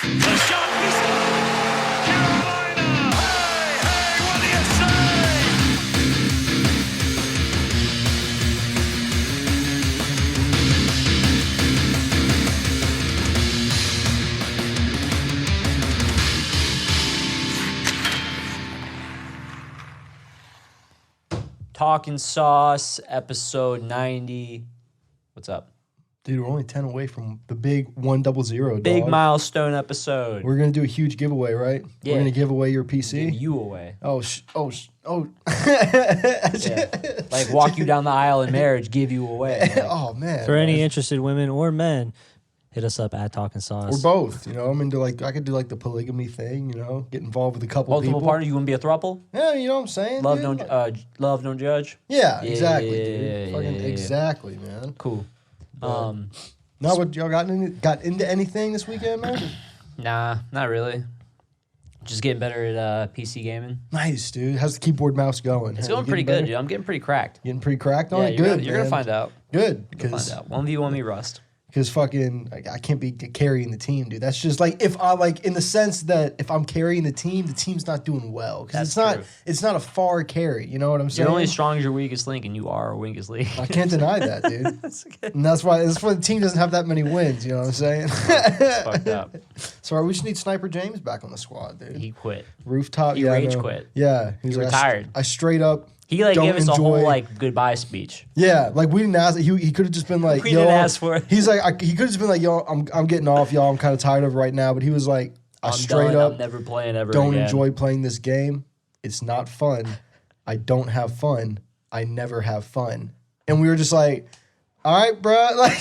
The shot is Carolina. Hey, what do you say? Talkin Sauce, episode 90. What's up? Dude, we're only 10 away from the big 100, dog. Big milestone episode. We're going to do a huge giveaway, right? Yeah. We're going to give away your PC. Give you away. Oh. Yeah. Like walk you down the aisle in marriage, give you away. Like, Oh, man. For any interested women or men, hit us up at Talkin Sauce. We're both, you know. I'm into, like, I could do, like, the polygamy thing, you know, get involved with a couple multiple people. partners, you want to be a throuple? Yeah, you know what I'm saying? Love, dude? love, don't judge. Yeah, Yeah, exactly, yeah, dude. yeah, Fucking yeah. exactly, man. Cool. Now, what, y'all got into anything this weekend, man? Nah, not really. Just getting better at PC gaming. Nice, dude. How's the keyboard mouse going? It's Huh? going You pretty getting good, better? dude. I'm getting pretty cracked. Getting pretty cracked on Yeah, it? you're Good, gonna, you're gonna find out. Good, You're gonna find out. 1v1 Rust. Because fucking, I can't be carrying the team, dude. That's just like, if I, like, in the sense that if I'm carrying the team's not doing well. Because That's it's not a far carry. You know what I'm saying? You're only as strong as your weakest link, and you are a weakest link. I can't deny that, dude. That's okay. And that's why the team doesn't have that many wins. You know what I'm saying? It's fucked up. Sorry, we should need Sniper James back on the squad, dude. He quit. Rooftop. He yeah, I rage know. quit. Yeah, he's He like, retired. I straight up. He like don't gave us a whole enjoy- like goodbye speech. Yeah, like we didn't ask. He could have just been like, We "Yo," didn't ask for it. He's like, he could have just been like, "Yo, I'm getting off, y'all. I'm kind of tired of it right now." But he was like, I'm straight done. up I'm never playing ever don't again. enjoy playing this game. It's not fun. I don't have fun. I never have fun. And we were just like, all right, bro. Like,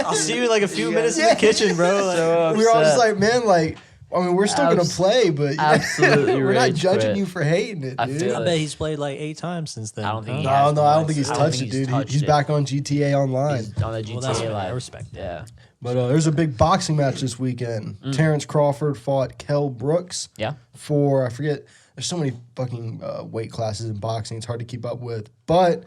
I'll see you in like a few minutes in the kitchen, bro. Like, So we were all just upset. like, man, like, I mean, we're still gonna play, but absolutely we're not rage judging quit. you for hating it, I dude. feel I it. bet he's played like 8 times since then. I don't think he No, has I don't think he's I don't touched think it, he's dude. touched He's it. back on GTA Online. He's on the GTA Well, that's fair. I Live. respect that. Yeah. But there's a big boxing match this weekend. Terrence Crawford fought Kell Brooks Yeah. for, I forget, there's so many fucking weight classes in boxing. It's hard to keep up with. But,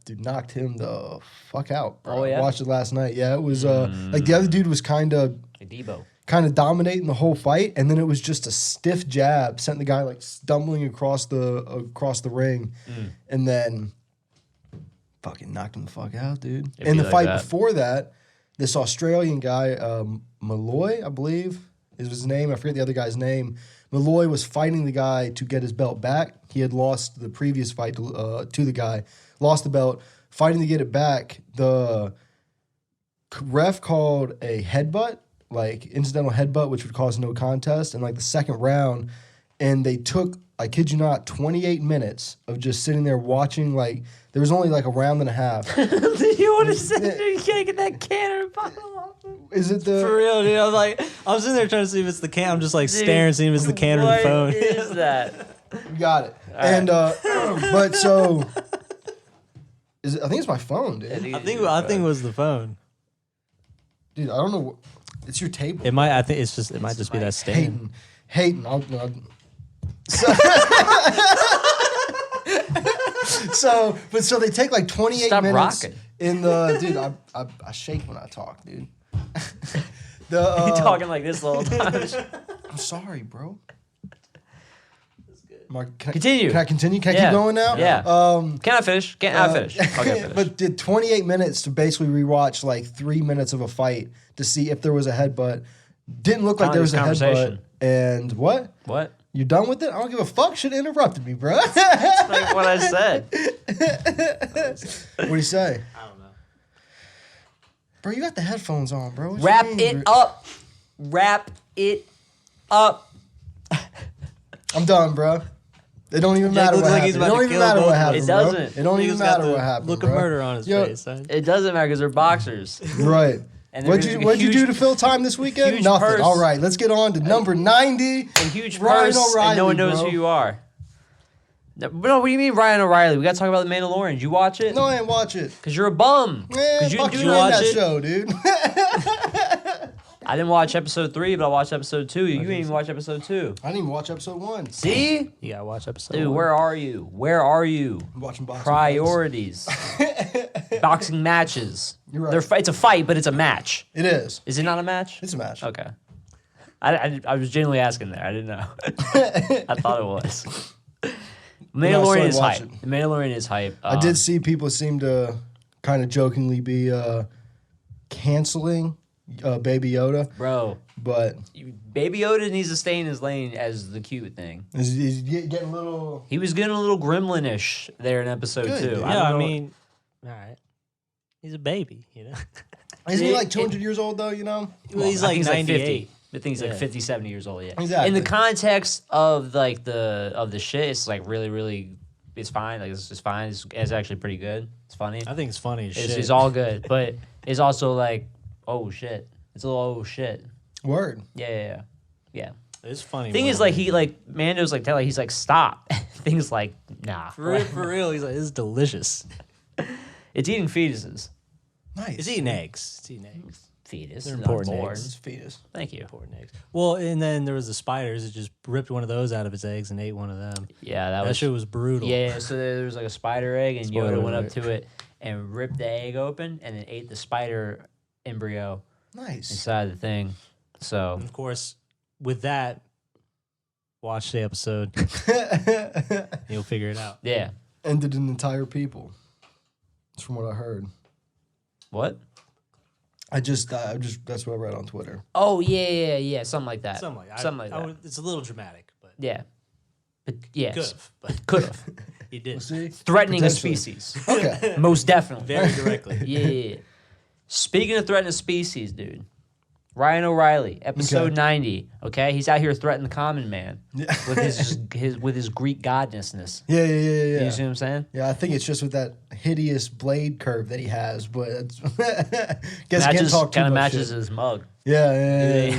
dude, knocked him the fuck out, bro. Oh, yeah? I watched it last night. Yeah, it was, like, the other dude was kind of Like Debo. dominating the whole fight, and then it was just a stiff jab, sent the guy, like, stumbling across the ring, and then fucking knocked him the fuck out, dude. It'd And be the like fight that. before that, this Australian guy, Malloy, I believe is his name. I forget the other guy's name. Malloy was fighting the guy to get his belt back. He had lost the previous fight to the guy, lost the belt, fighting to get it back. The ref called a headbutt, like incidental headbutt, which would cause no contest, in like the second round. And they took, I kid you not, 28 minutes of just sitting there watching. Like, there was only like a round and a half. You want to sit there? You can't get that cannon bottle off. Is it the... For real, dude. I'm sitting there trying to see if it's the can. I'm just like staring, seeing if it's the can or the What phone. is that? We got it. And but so is it, I think it's my phone, dude. I think it was the phone. Dude, I don't know. It's your table. It might. I think it's just. It might just be that stand. Hating. So they take like 28 Stop minutes rocking. in the dude. I shake when I talk, dude. You talking like this the whole time. I'm sorry, bro. Continue. Can I continue? Can I keep going now? Yeah. Can I finish? Can I finish? Okay, finish. But did 28 minutes to basically rewatch like 3 minutes of a fight to see if there was a headbutt. Didn't look like there was a headbutt. And what? What? You done with it? I don't give a fuck. Should have interrupted me, bro. That's like what I said. What do you say? I don't know. Bro, you got the headphones on, bro. What you Wrap mean, it bro? up. Wrap it up. I'm done, bro. It don't even Jack matter looks what like happened. he's It about don't to even kill matter both what of us. happened, It bro. doesn't. It don't even Nigga's got matter the what happened, Look bro. of murder on his Yo, face. Son. It doesn't matter because they're boxers. Right. And What'd there's you a What'd you huge- do to fill time this weekend? huge Nothing. purse. All right, let's get on to number 90. A huge Ryan purse, O'Reilly, and no one knows bro. who you are. No, what do you mean Ryan O'Reilly? We got to talk about The Mandalorian. Did you watch it? No, I didn't watch it. Because you're a bum. Man, Because you fuck didn't you do in watch that it. show, dude. I didn't watch episode 3, but I watched episode 2. You didn't even watch episode 2. I didn't even watch episode 1. See? You gotta watch episode. Dude, 1. where are you? Where are you? I'm watching boxing. Priorities. boxing matches. You're right. It's a fight, but it's a match. It is. Is it not a match? It's a match. Okay. I was genuinely asking there. I didn't know. I thought it was. Mandalorian is hype. The Mandalorian is hype. I did see people seem to kind of jokingly be canceling Baby Yoda. Bro. But Baby Yoda needs to stay in his lane as the cute thing. he's getting a little... He was getting a little gremlin-ish there in episode 2. Dude. Yeah, I mean, all right. He's a baby, you know? Isn't he like 200 years old, though, you know? Well, he's I like think 98. I think he's like 50, 70 years old, yeah. Exactly. In the context of like the shit, it's like really, really, it's fine. Like it's just fine. It's actually pretty good. It's funny. I think it's funny as shit. It's all good, but it's also like, oh shit. It's a little oh shit. Word. Yeah. It's funny. Thing is, like Mando's like telling, he's like stop. Thing's like nah. For real, he's like, this is delicious. It's eating fetuses. Nice. It's eating eggs. It's eating eggs. Fetus. They're not important born. eggs. It's fetus. Thank you. Important eggs. Well, and then there was the spiders that just ripped one of those out of its eggs and ate one of them. Yeah, That shit was brutal. Yeah, so there was like a spider egg, and Spoiler Yoda went up alert. to it and ripped the egg open, and then ate the spider embryo Nice. inside the thing. So And of course, with that, watch the episode. You'll figure it out. yeah, Ended an entire people. That's from what I heard. what? I just that's what I read on Twitter. Oh yeah, something like that. Something like that. it's a little dramatic, but Yeah, but yes, could have. But could have he did. See? threatening a Potentially. species, Okay. most definitely. Very directly. Yeah. Speaking of threatening a species, dude, Ryan O'Reilly, episode Okay. 90. Okay, he's out here threatening the common man Yeah. with his Greek godnessness. Yeah. You see what I'm saying? Yeah, I think it's just with that hideous blade curve that he has, but it's guess can't talk too Kind of much matches shit. his mug. Yeah.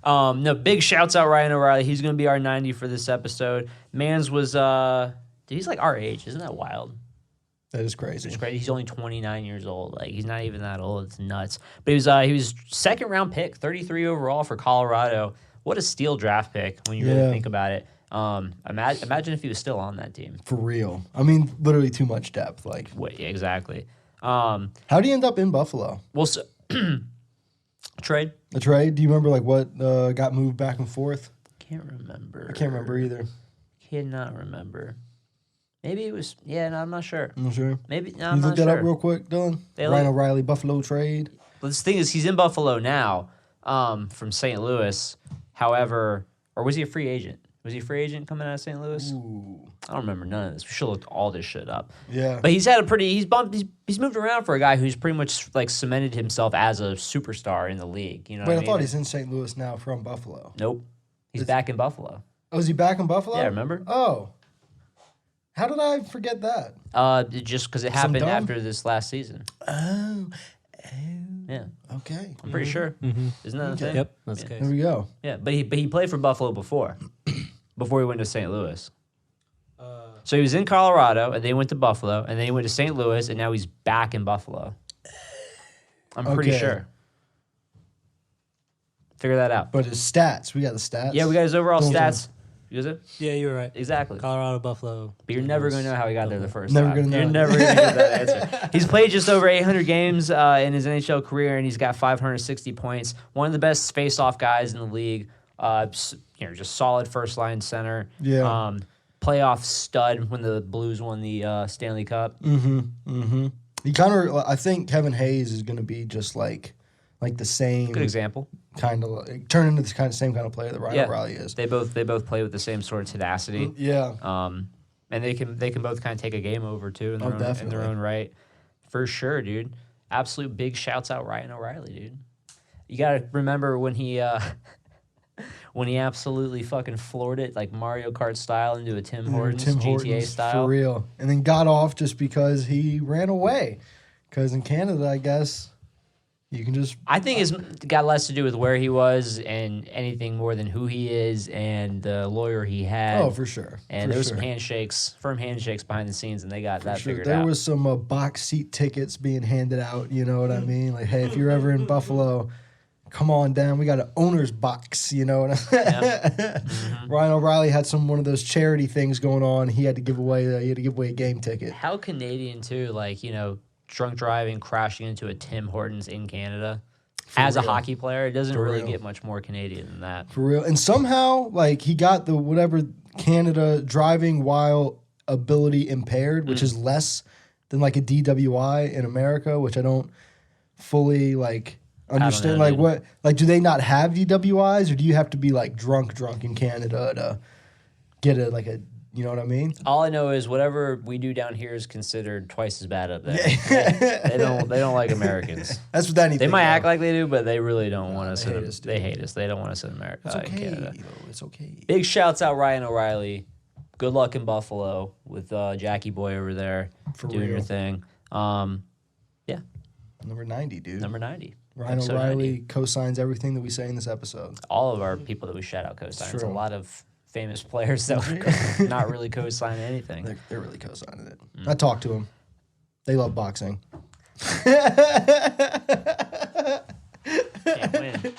No, big shouts out Ryan O'Reilly. He's gonna be our 90 for this episode. Mans was dude, he's like our age. Isn't that wild? That is crazy. It's crazy. He's only 29 years old. Like he's not even that old. It's nuts. But he was second round pick, 33 overall for Colorado. What a steal draft pick when you really Yeah. think about it. Imagine if he was still on that team. For real. I mean, literally too much depth. Like, Wait, yeah, exactly. how do you end up in Buffalo? Well, so, trade. The trade? Do you remember like what got moved back and forth? Can't remember. I can't remember either. Cannot remember. Maybe it was. Yeah, no, I'm not sure. I'm not sure. Maybe no, You I'm look not that sure. up real quick, Dylan. They Ryan look- O'Reilly Buffalo trade. But the thing is, he's in Buffalo now, from St. Louis. However, or was he a free agent? Was he a free agent coming out of St. Louis? Ooh. I don't remember none of this. We should have looked all this shit up. Yeah. But he's had a pretty. He's moved around for a guy who's pretty much like cemented himself as a superstar in the league. You know. Wait, what I mean? thought he's in St. Louis now from Buffalo. Nope. He's back in Buffalo. Oh, is he back in Buffalo? Yeah, remember? Oh. How did I forget that? Just because it 'Cause I'm happened dumb? after this last season. Oh. Yeah, Okay. I'm pretty sure. Isn't that the thing? Yep, that's the There case. we go. Yeah, but he played for Buffalo before he went to St. Louis. So he was in Colorado, and then he went to Buffalo, and then he went to St. Louis, and now he's back in Buffalo. I'm pretty Okay. sure. Figure that out. But his stats, we got the stats. Yeah, we got his overall Those are- stats. You got it? Yeah, you're right. Exactly. Colorado, Buffalo. But you're never going to know how he got there the first Never time. gonna know. You're never going to get that answer. He's played just over 800 games in his NHL career, and he's got 560 points. One of the best face-off guys in the league. Just solid first-line center. Yeah. Playoff stud when the Blues won the Stanley Cup. He kind of, I think Kevin Hayes is going to be just like the same Good example. kind of, turn into the same kind of player that Ryan O'Reilly is. They both play with the same sort of tenacity. Yeah. And they can both kind of take a game over too in their, in definitely. their own right. For sure, dude. Absolute big shouts out Ryan O'Reilly, dude. You gotta remember when he absolutely fucking floored it like Mario Kart style into a Tim Hortons GTA style. For real. And then got off just because he ran away. Because in Canada, I guess, you can just... I think it's got less to do with where he was and anything more than who he is and the lawyer he had. Oh, for sure. And for there was sure. some handshakes, firm handshakes behind the scenes, and they got that Sure. figured There out. was some box seat tickets being handed out, you know what I mean? Like, hey, if you're ever in Buffalo, come on down. We got an owner's box, you know. Mm-hmm. Ryan O'Reilly had one of those charity things going on. He had to give away a game ticket. How Canadian too, like, you know, drunk driving, crashing into a Tim Hortons in Canada. As a real. hockey player, it doesn't For really real. get much more Canadian than that. For real. And somehow, like, he got the whatever Canada driving while ability impaired, which is less than like a DWI in America, which I don't fully like understand. know, Like dude. what? Like, do they not have DWIs, or do you have to be like drunk in Canada to get a you know what I mean? All I know is whatever we do down here is considered twice as bad up there. They don't like Americans. That's what anything. They might though. act like they do, but they really don't want us. they hate us, dude. They hate us. They don't want us in America. It's okay. In Canada. Yo, it's okay. Big shouts out Ryan O'Reilly. Good luck in Buffalo with Jackie Boy over there doing your real. thing. Yeah, Number 90, dude. number 90. Ryan Episode O'Reilly 90. co-signs everything that we say in this episode. All of our people that we shout out co-sign. It's a true. lot of famous players that were not really co-signing anything. They're really co-signing it. I talked to them. They love boxing. Can't win.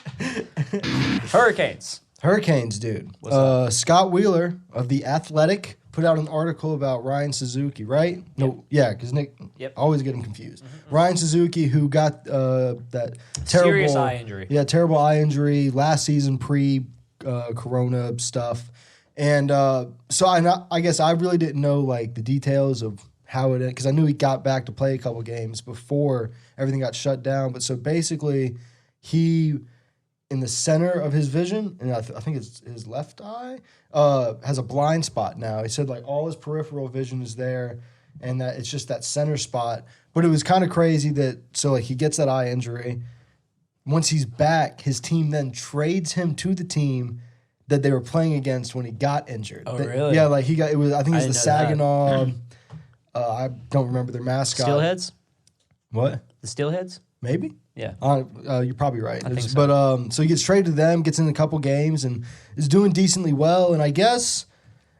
Hurricanes. Hurricanes, dude. What's up? Scott Wheeler of The Athletic put out an article about Ryan Suzuki, right? No, yeah, because Nick, Yep. always get him confused. Ryan Suzuki, who got that terrible Serious eye injury. Yeah, terrible eye injury last season, Corona stuff, and so I guess I really didn't know like the details of how it, because I knew he got back to play a couple games before everything got shut down. But so basically, he, in the center of his vision, and I think it's his left eye, has a blind spot now. He said like all his peripheral vision is there, and that it's just that center spot. But it was kind of crazy that so like he gets that eye injury. Once he's back, his team then trades him to the team that they were playing against when he got injured. Oh, They- really? Yeah, like he got it was. I think it was the I didn't know that. Saginaw. I don't remember their mascot. Steelheads? What? The Steelheads? Maybe. Yeah. You're probably right. think so. But so he gets traded to them, gets in a couple games, and is doing decently well. And I guess,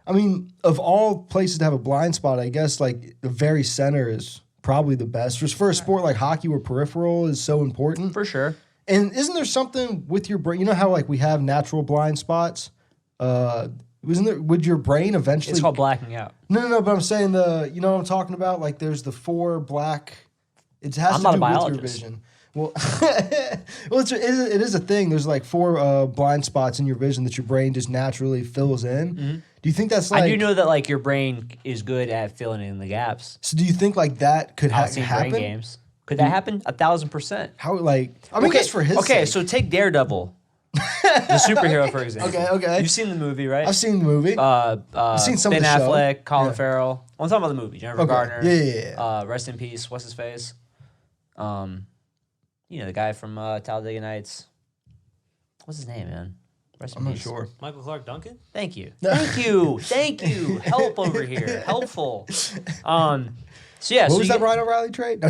I mean, of all places to have a blind spot, I guess like the very center is probably the best. Just for a sport like hockey, where peripheral is so important. For sure. And isn't there something with your brain? You know how like we have natural blind spots. Isn't there? Would your brain eventually? It's called blacking out. No. But I'm saying you know what I'm talking about. Like there's the 4 black. It has I'm to not do a with your biologist. vision. Well, it is a thing. There's like 4 blind spots in your vision that your brain just naturally fills in. Do you think that's like? I do know that like your brain is good at filling in the gaps. So do you think like that could I've seen happen? brain games. Could that happen? 1,000%. How like? I mean, just for his. Okay, sake. so take Daredevil, the superhero, for example. Okay. You've seen the movie, right? I've seen the movie. I've seen some of Ben the show. Affleck, Colin Yeah. Farrell. I'm talking about the movie. Jennifer Okay. Garner. Yeah. Rest in peace. What's his face? You know the guy from Talladega Nights. What's his name, man? Rest in I'm not peace. sure. Michael Clark Duncan? Thank you. Thank you. Help over here. Helpful. So yeah. What so was you that get- Ryan O'Reilly trade? No.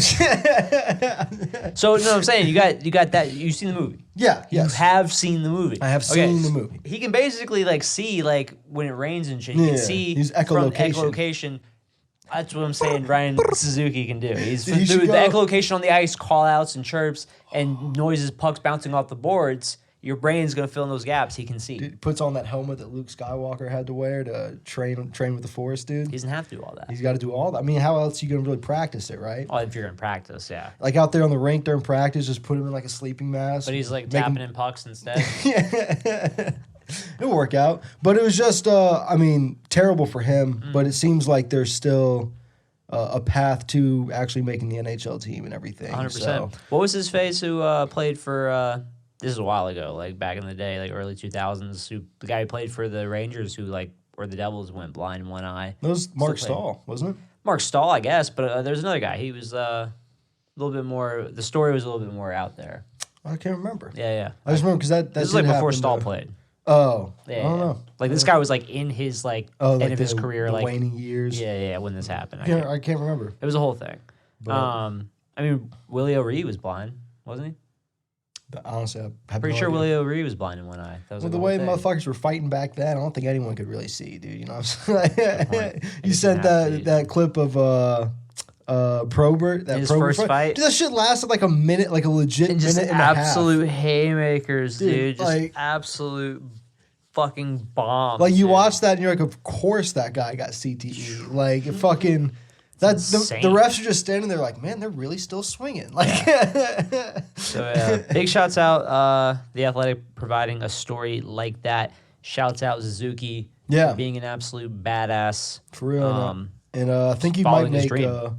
So no, I'm saying you got that. You've seen the movie. Yeah. Yes. You have seen the movie. I have Okay, seen the movie. He can basically like see like when it rains and shit. He Yeah, can see he's from echolocation. echolocation. That's what I'm saying. Ryan Suzuki can do. He's Dude, he through should the go- echolocation on the ice, call outs and chirps and noises, pucks bouncing off the boards. Your brain's gonna fill in those gaps. He can see. Dude, puts on that helmet that Luke Skywalker had to wear to train with the Force, dude. He doesn't have to do all that. He's got to do all that. I mean, how else are you gonna really practice it, right? Oh, if you're in practice, yeah. Like out there on the rink during practice, just put him in like a sleeping mask. But he's like make him- tapping in pucks instead. It'll work out. But it was just, I mean, terrible for him. But it seems like there's still a path to actually making the NHL team and everything. 100%. So, What was his face who played for? This is a while ago, like back in the day, like early 2000s. The guy who played for the Rangers, who like or the Devils went blind in one eye. that was Mark Still playing. Stahl, wasn't it? Mark Stahl, I guess, but there's another guy. He was a little bit more. The story was a little bit more out there. I can't remember. Yeah. I just remember because that This is like before happened, Stahl played. Oh, Yeah, I don't know. Like this guy was like in his like Like end of his the- career, the like waning years. yeah, when this happened. I can't remember. It was a whole thing. But- I mean, Willie O'Ree was blind, wasn't he? Honestly, I have Pretty no sure idea. Willie O'Ree was blind in one eye. That was Well, like the a way whole thing. motherfuckers were fighting back then, I don't think anyone could really see, dude. You know what I'm saying? point. You You sent didn't have to. that clip of Probert. That His Probert first fight. Dude, that shit lasted like a minute, like a legit And just minute and a half. absolute haymakers, dude. Just like- absolute fucking bombs. Like you dude. watch that and you're like, of course that guy got CTE. Like it fucking. That the insane. refs are just standing there like, man, they're really still swinging. Like, So big shouts out The Athletic providing a story like that. Shouts out Suzuki Yeah. for being an absolute badass. for real. And I think he following might his make. dream.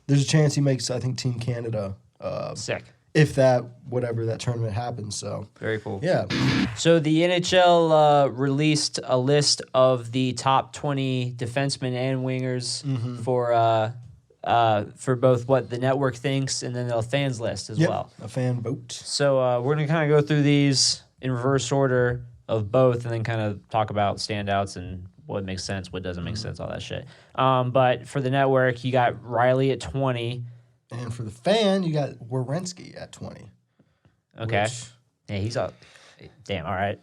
There's a chance he makes. I think Team Canada. Sick. If that whatever that tournament happens. So Very cool. yeah. So the NHL released a list of the top 20 defensemen and wingers for both what the network thinks and then the fans list as Yep. well. A fan vote. So we're going to kind of go through these in reverse order of both and then kind of talk about standouts and what makes sense, what doesn't make sense, all that shit. But for the network, you got Riley at 20. And for the fan, you got Werenski at 20. Okay. Which- Yeah, he's up. Damn, all right.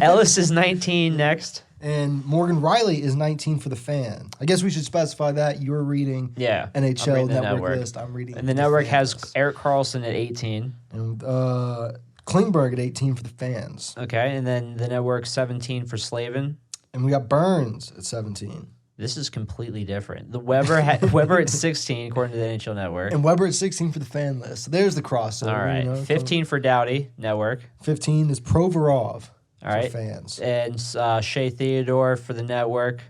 Ellis is 19 next. And Morgan Riley is 19 for the fan. I guess we should specify that. You're reading Yeah. I'm NHL reading the network list. I'm reading And the network fan has list. Eric Carlson at 18. And Klingberg at 18 for the fans. Okay. And then the network 17 for Slavin. And we got Burns at 17. This is completely different. The Weber at 16 according to the NHL network. And Weber at 16 for the fan list. So there's the crossover. All right. You know, 15 for Doughty network. 15 is Provorov All right. for fans. And Shea Theodore for the network.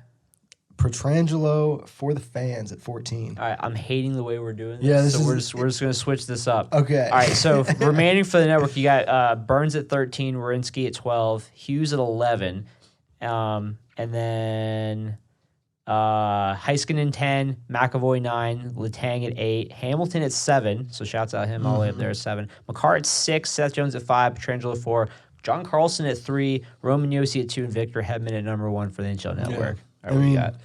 Petrangelo for the fans at 14. All right, I'm hating the way we're doing this. Yeah, this so is- we're just gonna switch this up. Okay. All right, so remaining for the network, you got Burns at 13, Werenski at 12, Hughes at 11, and then Heiskanen 10, McAvoy 9, Letang at 8, Hamilton at 7. So shouts out him all the way up there at 7. McCarr at 6, Seth Jones at 5, Petrangelo at 4, John Carlson at 3, Roman Yossi at 2, and Victor Hedman at number 1 for the NHL network. All right, what do you got?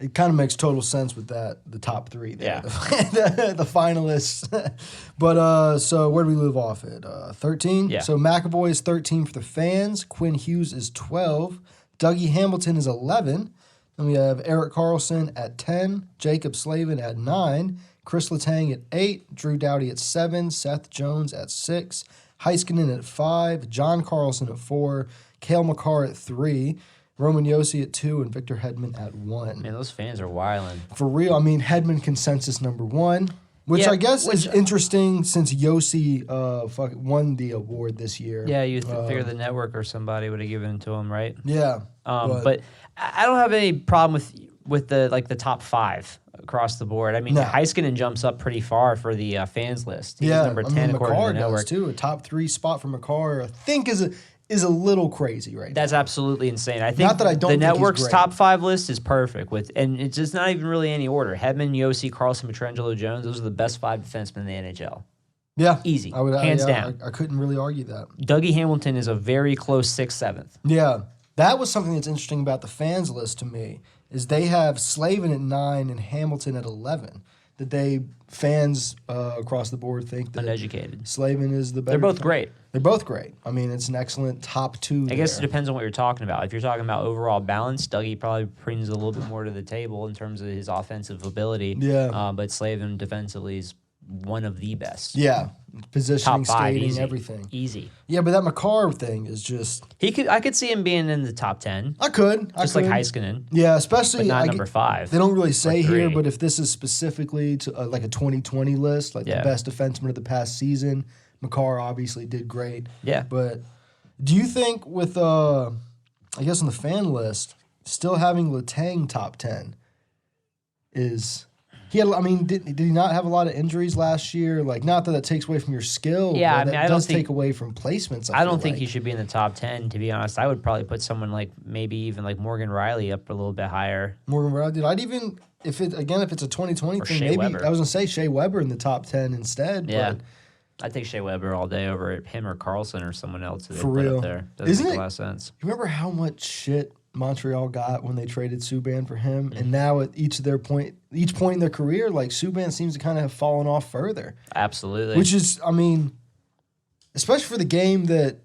It kind of makes total sense with that, the top three there, Yeah. the finalists. But so where do we live off at? 13? Yeah. So McAvoy is 13 for the fans. Quinn Hughes is 12. Dougie Hamilton is 11. Then we have Eric Carlson at 10. Jacob Slavin at 9. Chris Letang at 8. Drew Doughty at 7. Seth Jones at 6. Heiskanen at 5. John Carlson at 4. Cale Makar at 3. Roman Yossi at 2 and Victor Hedman at 1. Man, those fans are wilding. For real, I mean, Hedman consensus number 1, which Yeah, I guess is interesting since Yossi won the award this year. Yeah, you figure the network or somebody would have given it to him, right? Yeah. But I don't have any problem with the top 5 across the board. I mean, No. Heiskanen jumps up pretty far for the fans list. He's yeah, number 10 I mean, according to McCarr the network. does too. A top 3 spot for McCarr, I think, is a little crazy right That's now. absolutely insane. I think Not that I don't the think he's network's great. top 5 list is perfect and it's just not even really any order. Hedman, Yossi, Carlson, Petrangelo, Jones. Those are the best 5 defensemen in the NHL. Yeah. Easy. Hands Hands down. I couldn't really argue that. Dougie Hamilton is a very close 6th, 7th. Yeah. That was something that's interesting about the fans list to me, is they have Slavin at 9 and Hamilton at 11. That fans across the board think that Uneducated. Slavin is the better. They're both great. They're both great. I mean, it's an excellent top 2 I guess it there. depends on what you're talking about. If you're talking about overall balance, Dougie probably brings a little bit more to the table in terms of his offensive ability. Yeah. But Slavin defensively is one of the best. Yeah. Positioning, Top 5, skating, easy. everything. Easy. Yeah, but that McCarr thing is just... I could see him being in the top 10, I could. just like Heiskanen, Yeah, especially... but not I number 5. They don't really say here, 3. but if this is specifically to like a 2020 list, like Yeah. the best defenseman of the past season, McCarr obviously did great. Yeah. But do you think with, I guess on the fan list, still having Letang top 10 is... Did he not have a lot of injuries last year? Like, not that takes away from your skill, Yeah, but I mean, that I don't does think- take away from placements. I don't feel think like. he should be in the top 10, to be honest. I would probably put someone like maybe even like Morgan Riley up a little bit higher. Morgan Riley did. I'd even if it's a 2020 Or thing, Shea maybe Weber. I was gonna say Shea Weber in the top 10 instead. Yeah. But I'd take Shea Weber all day over him or Carlson or someone else that they For put real. up there. Doesn't Isn't make it- a lot of sense. you remember how much shit Montreal got when they traded Subban for him, Mm-hmm. and now at each point in their career, like Subban seems to kind of have fallen off further, Absolutely. which is, I mean, especially for the game that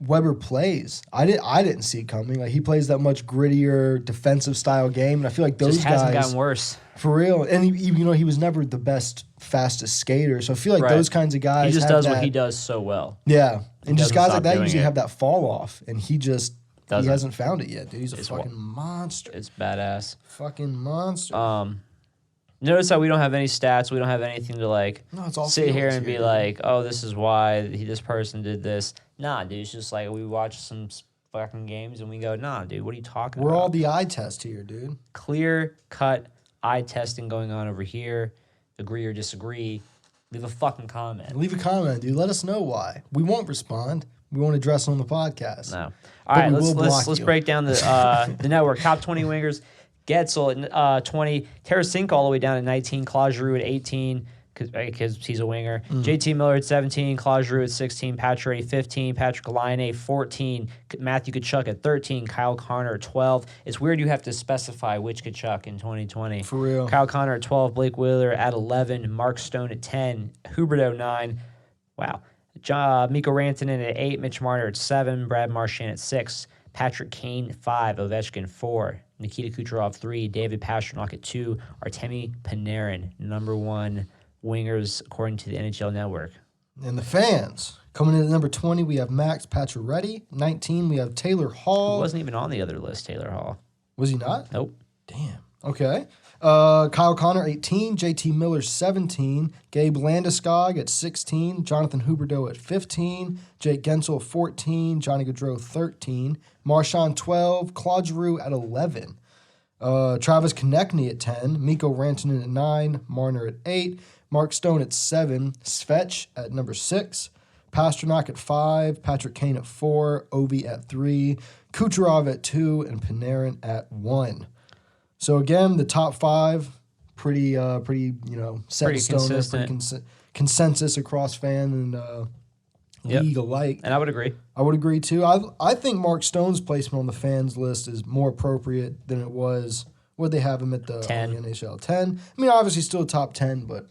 Weber plays. I didn't see it coming. Like he plays that much grittier defensive style game, and I feel like those Just hasn't guys gotten worse. for real. And he was never the fastest skater. So I feel like Right. those kinds of guys. He just have does that, what he does so well. Yeah, and just doesn't guys stop like that doing usually it. have that fall off, and he Doesn't. hasn't found it yet, dude. He's a It's fucking monster. It's badass. Fucking monster. Notice how we don't have any stats. We don't have anything to like No, it's all sit here feelings and be here, like, oh, this is why this person did this. Nah, dude. It's just like we watch some fucking games and we go, nah, dude. What are you talking We're about? all the eye test here, dude. Clear cut eye testing going on over here. Agree or disagree. Leave a fucking comment. Leave a comment, dude. Let us know why. We won't respond. We won't address it on the podcast. No. All But right, we will block let's you. break down the network. Top 20 wingers. Getzel at 20. Tarasenko all the way down at 19. Claude Giroux at 18 because he's a winger. JT Miller at 17. Claude Giroux at 16. Patrick at 15. Patrick Laine 14. Matthew Tkachuk at 13. Kyle Connor at 12. It's weird you have to specify which Tkachuk in 2020. For real. Kyle Connor at 12. Blake Wheeler at 11. Mark Stone at 10. Huberdeau 9. Wow. Mikko Rantanen at 8. Mitch Marner at 7. Brad Marchand at 6. Patrick Kane at 5. Ovechkin 4. Nikita Kucherov 3. David Pastrnak at 2. Artemi Panarin, number 1 wingers according to the NHL Network. And the fans. Coming in at number 20, we have Max Pacioretty. 19, we have Taylor Who Hall. wasn't even on the other list, Taylor Hall. Was he not? Nope. Damn. Okay. Kyle Connor, 18. JT Miller, 17. Gabe Landeskog at 16. Jonathan Huberdeau at 15. Jake Gensel at 14. Johnny Gaudreau, 13. Marchand, 12. Claude Giroux at 11. Travis Konechny at 10. Mikko Rantanen at 9. Marner at 8. Mark Stone at 7. Svetch at number 6. Pastrnak at 5. Patrick Kane at 4. Ovi at 3. Kucherov at 2. And Panarin at 1. So again, the top 5, pretty set Pretty in stone, consistent. pretty consensus across fan and league alike. And I would agree. I would agree too. I think Mark Stone's placement on the fans list is more appropriate than it was. Would they have him at the 10. on the NHL 10? I mean, obviously still top 10, but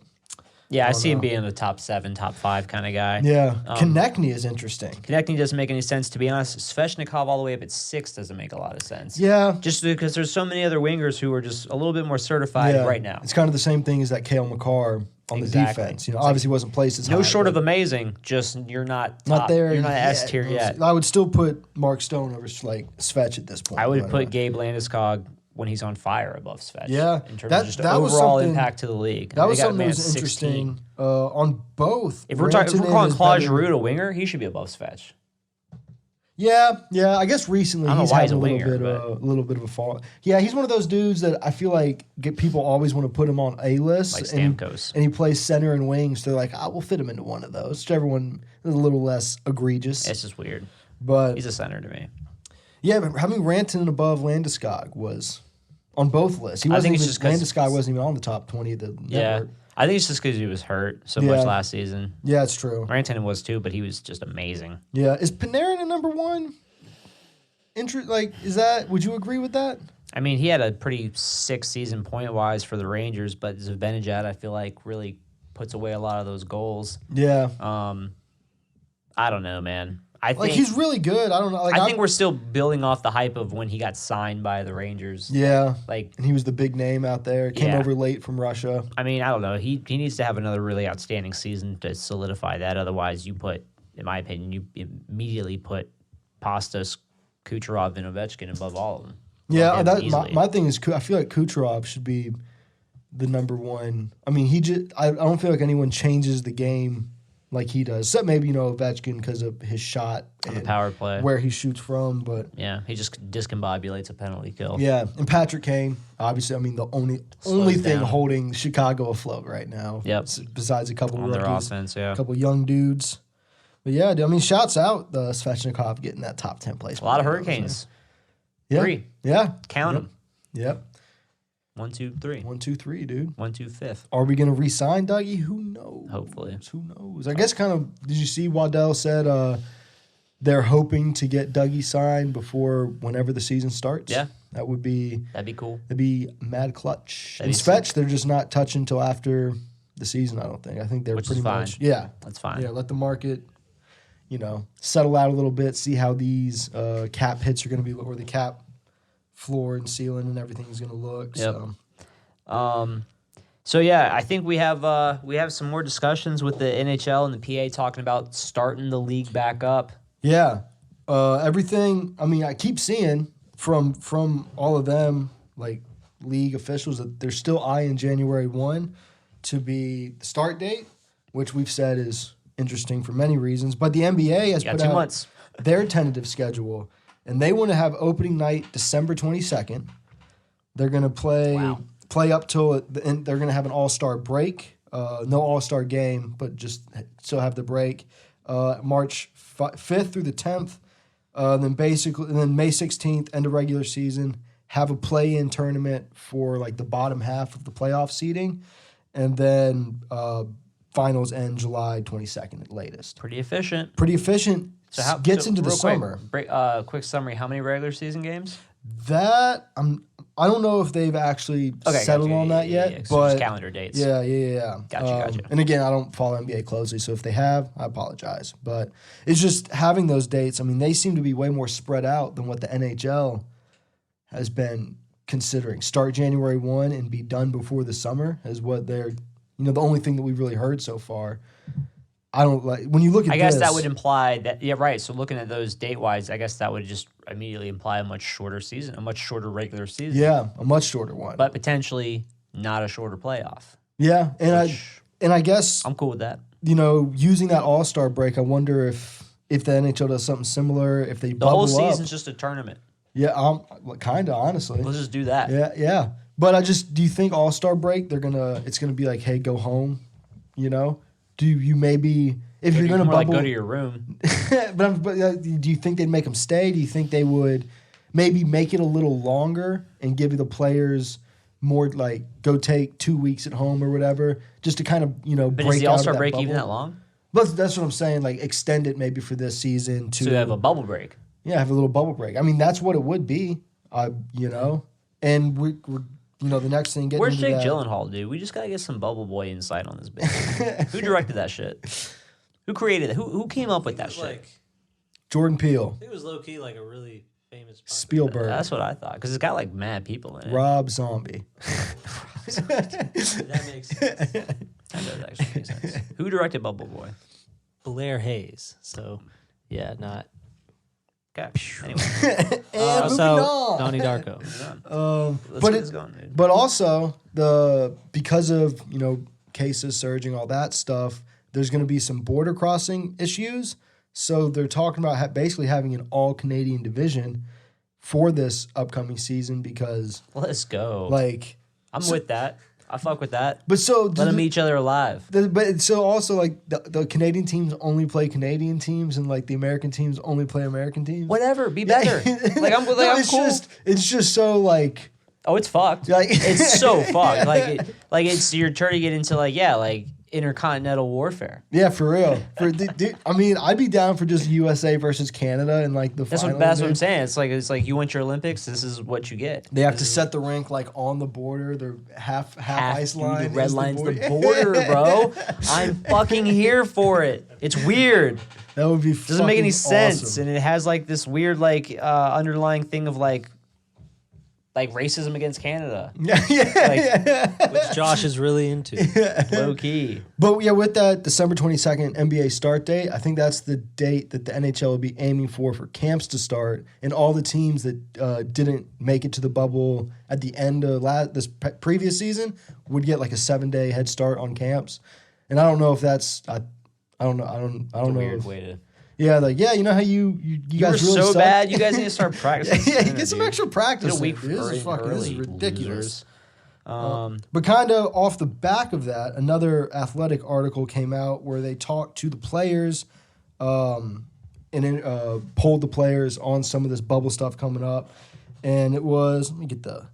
Yeah, I see him being a top 7, top 5 kind of guy. yeah, Konechny is interesting. Konechny doesn't make any sense, to be honest. Svechnikov all the way up at 6 doesn't make a lot of sense. Yeah, Just because there's so many other wingers who are just a little bit more certified yeah. right now. It's kind of the same thing as that Kale McCarr on Exactly. the defense. Obviously wasn't placed as No high, short but of amazing, just you're not not top, there. You're not yet. S tier yet. I would still put Mark Stone over like Svetch at this point. I would but, put Gabe Landeskog when he's on fire above Svetch. Yeah, in terms that- of just that was overall something- impact to the league. That was They got something that man was 16. interesting on both. If we're Rantanen calling is Claude better- Giroux a winger, he should be above Svetch. Yeah. I guess recently I don't know he's why had he's a a little winger, bit, a little bit of a fall. Yeah, he's one of those dudes that I feel like people always want to put him on a list. Like and, Stamkos. and he plays center and wings. So they're like, we'll fit him into one of those. Whichever one is a little less egregious. It's just weird. But He's a center to me. yeah, but having Rantanen above Landeskog was on both lists. I think it's just 'cause- Landeskog wasn't even on the top 20 of the Yeah. network. I think it's just because he was hurt so Yeah. much last season. Yeah, it's true. Rantanen was too, but he was just amazing. Yeah, is Panarin at number 1? Would you agree with that? I mean, he had a pretty sick season point-wise for the Rangers, but Zibanejad, I feel like, really puts away a lot of those goals. Yeah. I don't know, man. I Like think he's really good. I don't know. Like I think we're still building off the hype of when he got signed by the Rangers. Yeah. Like, And he was the big name out there. Came Yeah. over late from Russia. I mean, I don't know. He needs to have another really outstanding season to solidify that. Otherwise, in my opinion, you immediately put Pastas, Kucherov, and Ovechkin above all of them. Yeah, Above him easily. my thing is I feel like Kucherov should be the number 1. I mean, I don't feel like anyone changes the game like he does. Except maybe, Ovechkin because of his shot On the and power play. where he shoots from, but Yeah, he just discombobulates a penalty kill. yeah, and Patrick Kane, obviously, I mean, the only Slows thing down. holding Chicago afloat right now. Yep. Besides a couple On their rookies, offense, yeah. a couple young dudes. But yeah, dude, I mean, shouts out the Svechnikov getting that top 10 place. A lot of Hurricanes. Yeah. 3. Yeah. Count them. Yep. 1, 2, 3. 1, 2, 3, dude. 1, 2, 5th. Are we going to re-sign Dougie? Who knows? Hopefully. Who knows? I guess kind of, did you see Waddell said they're hoping to get Dougie signed before whenever the season starts? Yeah. That would be, That'd be cool. mad clutch. That'd And be Svetch, they're just not touching until after the season, I don't think. I think they're Which is pretty fine. much, yeah. That's fine. Yeah, let the market settle out a little bit, see how these cap hits are going to be, or the cap floor and ceiling and everything is going to look. Yep. So. So yeah, I think we have some more discussions with the NHL and the PA talking about starting the league back up. Yeah. Everything, I mean, I keep seeing from all of them, like league officials, that they're still eyeing January 1 to be the start date, which we've said is interesting for many reasons. But the NBA has You got put 2 out months. their tentative schedule, and they want to have opening night December 22nd. They're going to play up till and they're going to have an all-star break. No all-star game, but just still have the break. March 5th through the 10th. Then May 16th, end of regular season, have a play-in tournament for like the bottom half of the playoff seeding, and then finals end July 22nd at latest. Pretty efficient. So how gets into the real summer. Quick summary. How many regular season games? That I don't know if they've actually settled on that yet, so but just calendar dates. Yeah. Gotcha. And again, I don't follow NBA closely, so if they have, I apologize. But it's just having those dates. I mean, they seem to be way more spread out than what the NHL has been considering. Start January 1 and be done before the summer is what they're, the only thing that we've really heard so far. I don't like when you look at. I guess that would imply that right. So looking at those date wise, I guess that would just immediately imply a much shorter season, a much shorter regular season. Yeah, a much shorter one, but potentially not a shorter playoff. Yeah, and I guess I'm cool with that. Using that All-Star break, I wonder if the NHL does something similar. If they the whole bubble up. season's just a tournament. Yeah, kind of honestly. Let's just do that. Yeah. But do you think All-Star break it's gonna be like, hey, go home, Do you maybe if you're gonna bubble, go to your room? but do you think they'd make them stay? Do you think they would maybe make it a little longer and give the players more like go take 2 weeks at home or whatever, just to kind of But break is the out All-Star of that break bubble? even that long? That's what I'm saying. Like extend it maybe for this season to have a bubble break. Yeah, have a little bubble break. I mean, that's what it would be. And we're the next thing. Where's Jake Gyllenhaal, dude? We just gotta get some Bubble Boy insight on this bitch. Who directed that shit? Who created it? Who came up with that shit? Jordan Peele. I think it was low key like a really famous Spielberg. That's what I thought because it's got like mad people in it. Rob Zombie. That makes sense. That does actually make sense. Who directed Bubble Boy? Blair Hayes. So, yeah, not. Okay. Anyway, And moving also on. Donnie Darko. let's get this going, dude. But also because of cases surging, all that stuff, there's going to be some border crossing issues. So they're talking about basically having an all Canadian division for this upcoming season because Let's go. I'm with that. I fuck with that. But so Let them eat each other alive. But so also like the Canadian teams only play Canadian teams and like the American teams only play American teams. Whatever, be better. I'm it's cool. It's just so like. Oh, it's fucked. It's so fucked. You're trying to get into intercontinental warfare. Yeah, for real. I mean, I'd be down for just USA versus Canada and like the That's final. what I'm saying. It's like you want your Olympics. This is what you get. They have to set the rink like on the border. They're half ice line. The red is line's the border. border, bro. I'm fucking here for it. It's weird. That would be. Doesn't make any sense, awesome. and it has like this weird underlying thing of like racism against Canada. Which Josh is really into. Low key. But yeah, with that December 22nd NBA start date, I think that's the date that the NHL will be aiming for camps to start, and all the teams that didn't make it to the bubble at the end of this previous season would get like a 7-day head start on camps. And I don't know if that's I don't know. I don't know. Weird way to. Yeah, you know how you guys were really so suck? bad. You guys need to start practicing. Yeah, get some extra practice. Get a week in. This is ridiculous. Losers. But kind of off the back of that, another athletic article came out where they talked to the players and then polled the players on some of this bubble stuff coming up. And it was, let me get the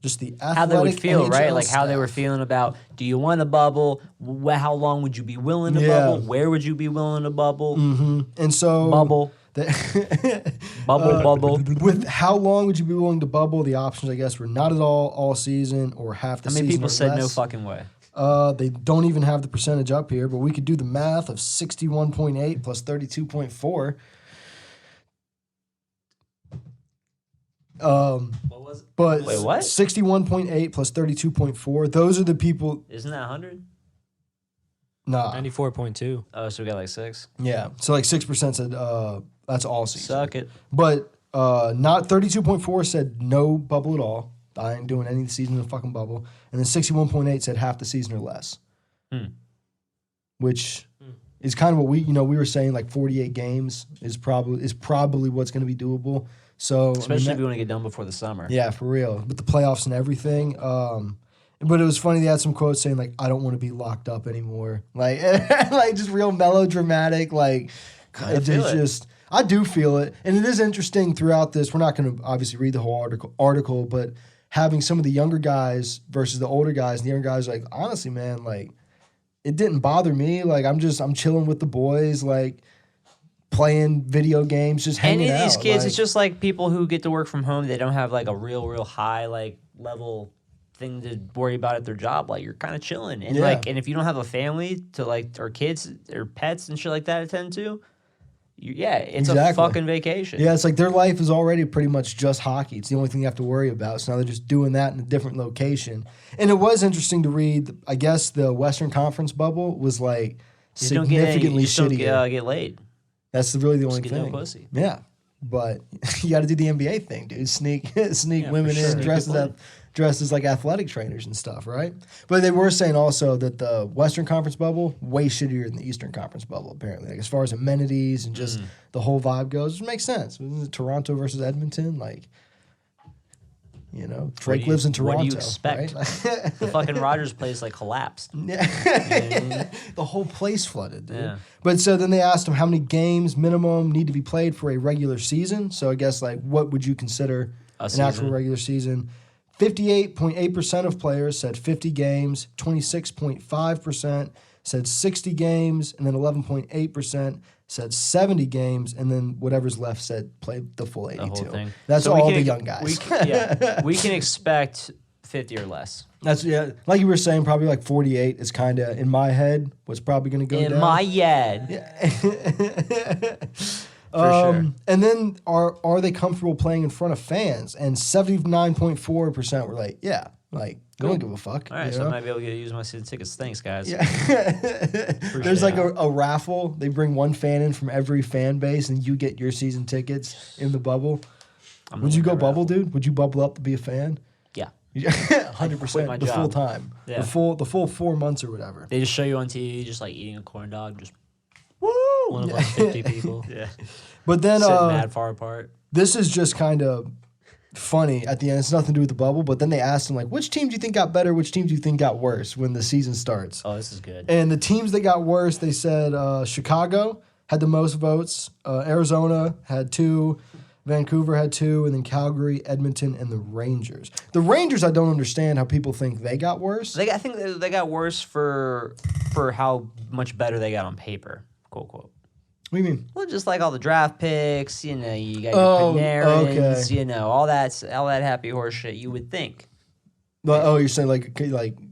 athletic How they would feel, NHL right? Like how they were staff. feeling about, do you want a bubble? How long would you be willing to bubble? Where would you be willing to bubble? Mm-hmm. And so Bubble. Bubble. With how long would you be willing to bubble? The options, I guess, were not at all season or half the How season. many people or said no less. fucking way? They don't even have the percentage up here, but we could do the math of 61.8 plus 32.4. What was it? But Wait, what? 61.8 plus 32.4. Those are the people. Isn't that 100? Nah. 94.2. Oh, so we got like 6. Yeah. So like 6% said that's all season. Suck it. But not 32.4 said no bubble at all. I ain't doing any of the season in the fucking bubble. And then 61.8 said half the season or less. Which is kind of what we were saying, like 48 games is probably what's going to be doable. So Especially if you want to get done before the summer. yeah, for real. With the playoffs and everything. But it was funny, they had some quotes saying, like, I don't want to be locked up anymore. Like, like just real melodramatic. Like, I do feel it. And it is interesting throughout this. We're not going to obviously read the whole article, but having some of the younger guys versus the older guys, and the younger guys like, honestly, man, like, it didn't bother me. Like, I'm chilling with the boys, like, playing video games, just hanging out. Any of these kids, like, it's just like people who get to work from home. They don't have like a real high like level thing to worry about at their job. Like, you're kind of chilling, and and if you don't have a family to like, or kids or pets and shit like that to attend to, it's a fucking vacation. Yeah, it's like their life is already pretty much just hockey. It's the only thing you have to worry about. So now they're just doing that in a different location. And it was interesting to read. I guess the Western Conference bubble was like significantly shittier. Don't get laid. That's really the only Just get thing. no pussy. Yeah, but you got to do the NBA thing, dude. Sneak women for in sure. dressed as like athletic trainers and stuff, right? But they were saying also that the Western Conference bubble way shittier than the Eastern Conference bubble. Apparently, like as far as amenities and just the whole vibe goes, it makes sense. Toronto versus Edmonton, like. Drake lives in Toronto. What do you expect? Right? The fucking Rogers place like collapsed. The whole place flooded, dude. Yeah. But so then they asked him how many games minimum need to be played for a regular season. So I guess like what would you consider an actual regular season? 58.8% of players said 50 games, 26.5% said 60 games, and then 11.8% said 70 games, and then whatever's left said play the full 82. The whole thing. That's So all the young guys. We can expect 50 or less. That's like you were saying, probably like 48 is kind of in my head what's probably going to go down. In my head. For sure. And then are they comfortable playing in front of fans? And 79.4% were like, yeah, like we don't give a fuck. All right, so I might be able to use my season tickets. Thanks, guys. Yeah. There's like a raffle. They bring one fan in from every fan base, and you get your season tickets in the bubble. Would you go bubble, dude? Would you bubble up to be a fan? Yeah. 100% the job. full time. Yeah. The full 4 months or whatever. They just show you on TV just like eating a corn dog, just One of like 50 people. But then sitting mad far apart. this is just kind of funny at the end. It's nothing to do with the bubble, but then they asked him, like, which team do you think got better? Which team do you think got worse when the season starts? Oh, this is good. And the teams that got worse, they said Chicago had the most votes. Arizona had 2. Vancouver had 2. And then Calgary, Edmonton, and the Rangers. The Rangers, I don't understand how people think they got worse. I think they got worse for how much better they got on paper, quote, quote. What do you mean? Well, just like all the draft picks, you got your Panarins, okay. all that happy horse shit. You would think. You're saying like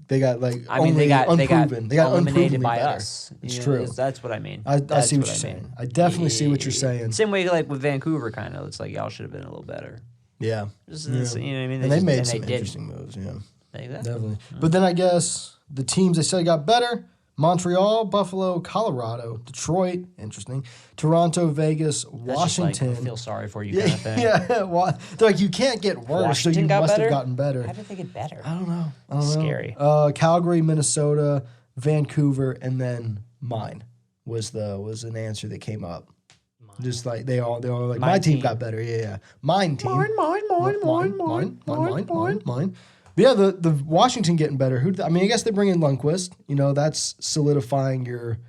they got like I mean, only they got unproven. They got eliminated unprovenly by better. us. It's true. That's what I mean. I That's see what you're I saying. mean. I definitely see what you're saying. Same way like with Vancouver, kind of. It's like y'all should have been a little better. Yeah. You know what I mean? And they made and some they interesting moves. Yeah. Exactly. Definitely. But then I guess the teams they said got better: Montreal, Buffalo, Colorado, Detroit. Interesting. Toronto, Vegas, That's Washington. just like, I feel sorry for you kind of thing. Yeah. They're like, you can't get worse, Washington so you got must better? have gotten better. How did they get better? I don't know. Scary. Calgary, Minnesota, Vancouver, and then mine was an answer that came up. Just like they all like my team got better. Yeah. Mine team. Mine. Yeah, the Washington getting better. I guess they bring in Lundqvist. That's solidifying your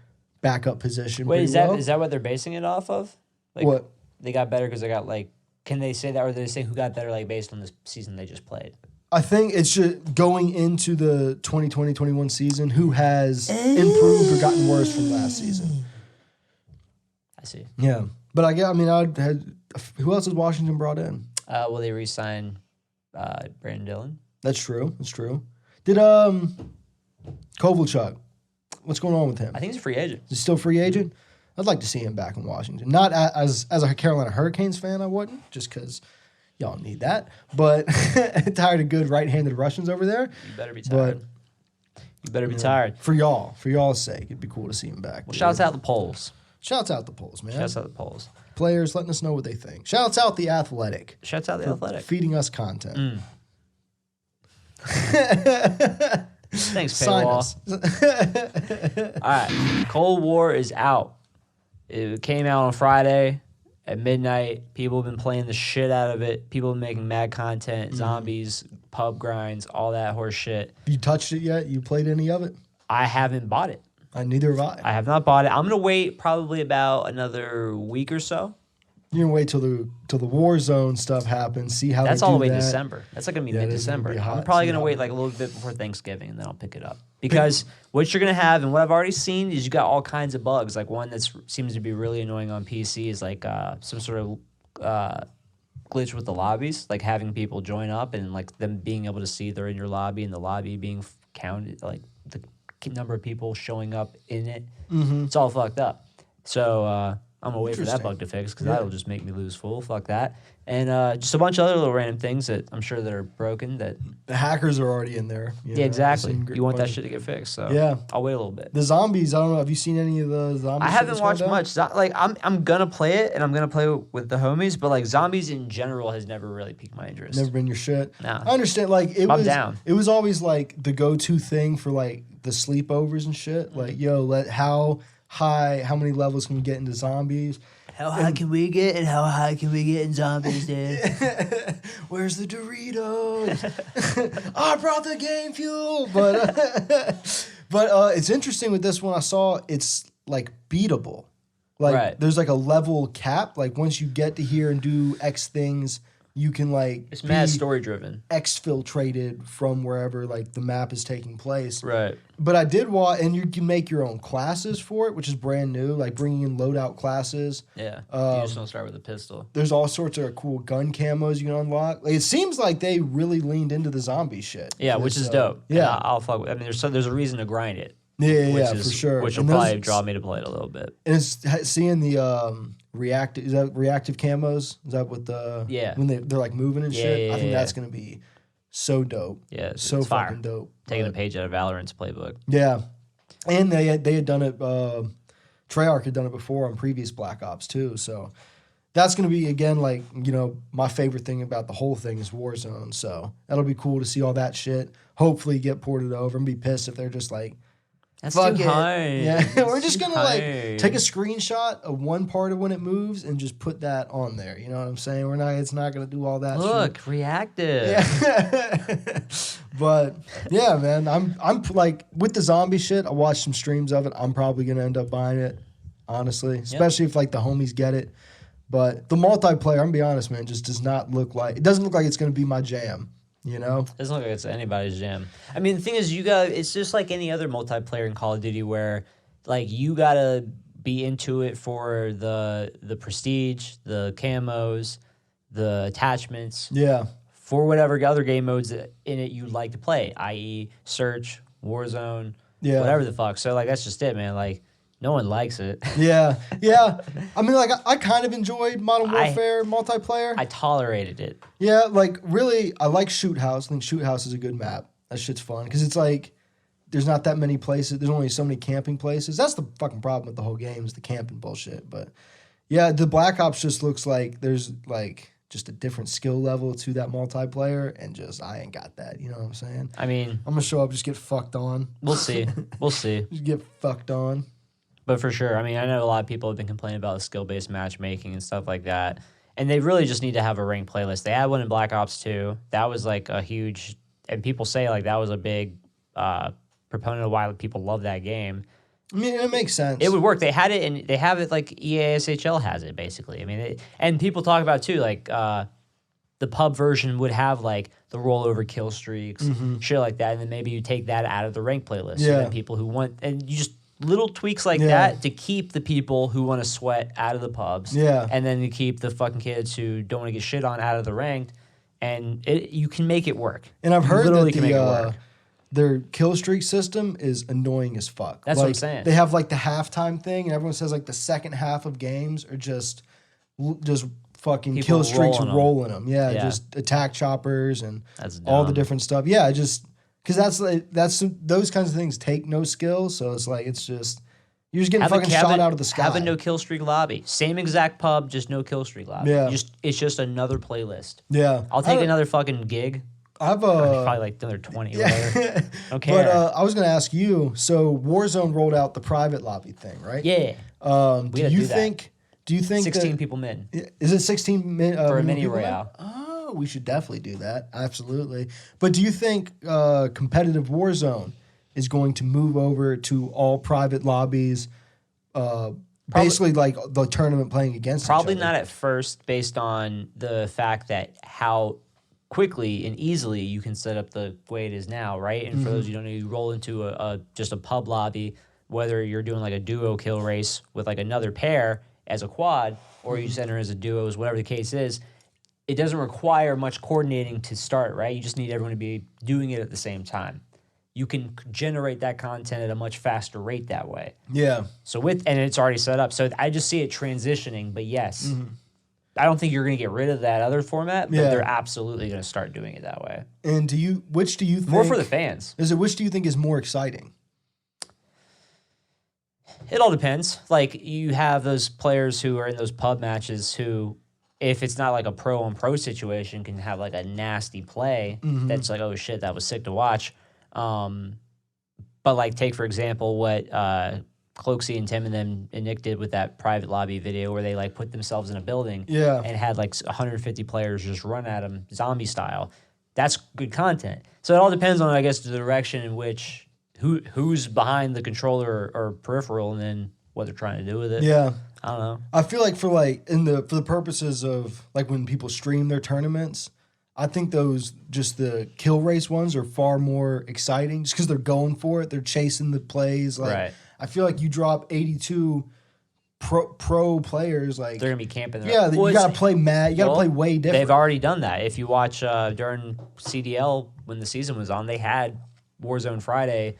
backup position. Wait, pretty is that what they're basing it off of? Like, what? They got better because they got like. Can they say that, or are they saying who got better like based on the season they just played? I think it's just going into the 2020-21 season. Who has improved or gotten worse from last season? I see. Yeah, but who else has Washington brought in? Well, they re-signed Brandon Dillon. That's true. Did Kovalchuk. What's going on with him? I think he's a free agent. Is he still a free agent? I'd like to see him back in Washington. Not as a Carolina Hurricanes fan, I wouldn't, just because y'all need that. But tired of good right-handed Russians over there. You better be tired. You better be tired. For y'all's sake, it'd be cool to see him back. Well, shouts out the Poles. Shouts out the Poles, man. Shouts out the Poles. Players letting us know what they think. Shouts out the Athletic. Shouts out the Athletic. Feeding us content. Thanks, Sign Paywall. us. All right. Cold War is out. It came out on Friday at midnight. People have been playing the shit out of it. People have been making mad content, zombies, pub grinds, all that horse shit. You touched it yet? You played any of it? I haven't bought it. Neither have I. I have not bought it. I'm going to wait probably about another week or so. You're gonna wait till the Warzone stuff happens. See how That's they all do the way that. December. That's like going to be Yeah, it is mid-December. gonna be hot. I'm probably See going to how- wait like a little bit before Thanksgiving, and then I'll pick it up. Because what you're going to have, and what I've already seen, is you got all kinds of bugs. Like one that seems to be really annoying on PC is like some sort of glitch with the lobbies, like having people join up and like them being able to see they're in your lobby and the lobby being counted, like the number of people showing up in it. It's all fucked up. So I'm gonna wait for that Interesting. bug to fix because that'll just make me lose full. Fuck that. And just a bunch of other little random things that I'm sure that are broken. That The hackers are already in there. yeah, exactly. You want that shit to get fixed. So Yeah. I'll wait a little bit. The zombies. I don't know. Have you seen any of the zombies? I haven't watched much. Like I'm gonna play it and I'm gonna play with the homies, but like zombies in general has never really piqued my interest. Never been your shit. Nah. I understand. Like it I'm was. down. It was always like the go-to thing for like the sleepovers and shit. Like how many levels can we get into zombies? How high can we get and how high can we get in zombies, dude? Where's the Doritos? I brought the game fuel, but it's interesting with this one. I saw it's like beatable. Like Right. there's like a level cap. Like once you get to here and do X things, you can like It's mad story driven. exfiltrated from wherever like the map is taking place. Right. But I did watch, and you can make your own classes for it, which is brand new. Like bringing in loadout classes. Yeah. You just don't start with a pistol. There's all sorts of cool gun camos you can unlock. Like, it seems like they really leaned into the zombie shit. Yeah, which is So, dope. Yeah, And I'll fuck with. I mean, there's a reason to grind it. yeah, Which is, for sure. Which will And probably those- draw me to play it a little bit. And it's seeing the reactive. Is that reactive camos? Is that what the Yeah. when they're like moving and Yeah, shit? yeah, I think yeah. that's gonna be so dope. Yeah, So it's fire. fucking dope. Taking a But- page out of Valorant's playbook. Yeah, and they had done it. Treyarch had done it before on previous Black Ops too. So that's gonna be again like my favorite thing about the whole thing is Warzone. So that'll be cool to see all that shit. Hopefully get ported over and be pissed if they're just like. That's Fuck too it. high. Yeah, we're That's just too gonna high. like take a screenshot of one part of when it moves and just put that on there. You know what I'm saying? It's not gonna do all that. Look, reactive. Yeah. But yeah, man, I'm like with the zombie shit. I watched some streams of it. I'm probably gonna end up buying it, honestly, especially if like the homies get it. But the multiplayer, I'm gonna be honest, man, just does not look like it doesn't look like it's gonna be my jam. You know? Doesn't look like it's anybody's jam. I mean, the thing is, it's just like any other multiplayer in Call of Duty where, like, you gotta be into it for the prestige, the camos, the attachments, Yeah. for whatever other game modes in it you'd like to play, i.e., Search, Warzone, Yeah. whatever the fuck. So, like, that's just it, man. Like, no one likes it. Yeah. I mean, like, I kind of enjoyed Modern Warfare multiplayer. I tolerated it. Yeah, like really, I like Shoot House. I think Shoot House is a good map. That shit's fun because it's like there's not that many places. There's only so many camping places. That's the fucking problem with the whole game is the camping bullshit. But yeah, the Black Ops just looks like there's like just a different skill level to that multiplayer, and just I ain't got that. You know what I'm saying? I mean, I'm gonna show up, just get fucked on. we'll see. We'll see. Just get fucked on. But for sure, I mean, I know a lot of people have been complaining about the skill-based matchmaking and stuff like that. And they really just need to have a ranked playlist. They had one in Black Ops 2. That was like a huge, and people say like that was a big proponent of why people love that game. I mean, it makes sense. It would work. They had it, and they have it like EASHL has it basically. I mean, and people talk about too, like the pub version would have like the rollover kill streaks, shit like that, and then maybe you take that out of the ranked playlist. So Yeah. then people who want, and you just little tweaks like Yeah. that to keep the people who want to sweat out of the pubs. Yeah. And then you keep the fucking kids who don't want to get shit on out of the ranked. And you can make it work. And I've You heard literally that can make it work. their kill streak system is annoying as fuck. That's like, what I'm saying. They have like the halftime thing, and everyone says like the second half of games are just fucking People kill streaks rolling 'em. rolling them. Yeah, Yeah. just attack choppers and That's all the dumb. different stuff. Yeah, just because that's those kinds of things take no skill. So it's like it's just you're just getting fucking shot out of the sky. Have a no kill streak lobby. Same exact pub, just no kill streak lobby. Yeah. It's just another playlist. Yeah, I'll take another fucking gig. I've Probably like another 20 or whatever. Don't care. But I was gonna ask you. So Warzone rolled out the private lobby thing, right? yeah. Do gotta you do that. think? Do you think 16 that, people min. Is it 16 For a minimum mini people then? royale. Oh, we should definitely do that. Absolutely. But do you think competitive Warzone is going to move over to all private lobbies? Basically, like the tournament playing against Probably each other? not at first, based on the fact that how quickly and easily you can set up the way it is now, right? And for those who don't know, you roll into just a pub lobby, whether you're doing like a duo kill race with like another pair as a quad, or you just enter as a duos, whatever the case is. It doesn't require much coordinating to start, right? You just need everyone to be doing it at the same time. You can generate that content at a much faster rate that way. Yeah. So and it's already set up. So I just see it transitioning, but yes. I don't think you're going to get rid of that other format, but Yeah. they're absolutely going to start doing it that way. And which do you think More for the fans. which do you think is more exciting? It all depends. Like, you have those players who are in those pub matches who, if it's not like a pro on pro situation, can have like a nasty play that's like, oh shit, that was sick to watch. But like, take for example what Cloaksy and Tim and them and Nick did with that private lobby video where they like put themselves in a building Yeah. and had like 150 players just run at them zombie style. That's good content. So it all depends on, I guess, the direction in which who's behind the controller or peripheral, and then what they're trying to do with it. Yeah. I don't know. I feel like for the purposes of like when people stream their tournaments, I think those just the kill race ones are far more exciting just because they're going for it. They're chasing the plays. Like, Right. I feel like you drop 82 pro players. Like They're gonna be camping there. yeah, Well, you got to play mad. You got to well, play way different. They've already done that. If you watch during CDL when the season was on, they had Warzone Friday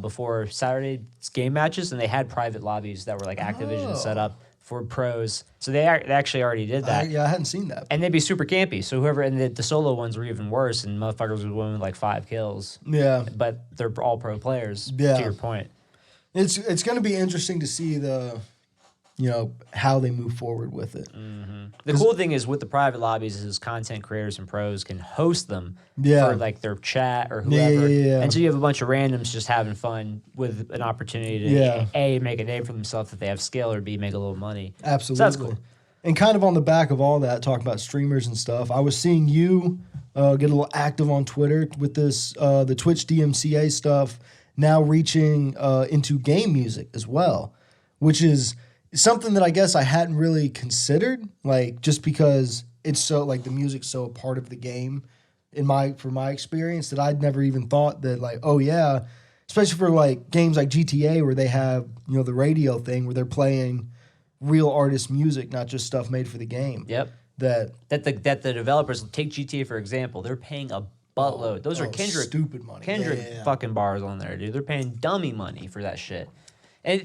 before Saturday's game matches, and they had private lobbies that were like Activision set up for pros. So they actually already did that. I hadn't seen that. And they'd be super campy. So whoever, and the solo ones were even worse, and motherfuckers would win with like 5 kills. Yeah. But they're all pro players, Yeah. to your point. It's going to be interesting to see how they move forward with it. The cool thing is with the private lobbies is content creators and pros can host them Yeah. for like their chat or Yeah, whoever. yeah. And so you have a bunch of randoms just having fun with an opportunity to Yeah. A, make a name for themselves if they have skill, or B, make a little money. Absolutely. So that's cool. And kind of on the back of all that, talking about streamers and stuff, I was seeing you get a little active on Twitter with this the Twitch DMCA stuff now reaching into game music as well, which is something that I guess I hadn't really considered, like just because it's so like the music's so a part of the game for my experience that I'd never even thought that like, oh yeah, especially for like games like GTA where they have, the radio thing where they're playing real artist music, not just stuff made for the game. Yep. That That the developers, take GTA for example, they're paying a buttload. Those are Kendrick stupid money. Kendrick Yeah. fucking bars on there, dude. They're paying dummy money for that shit. And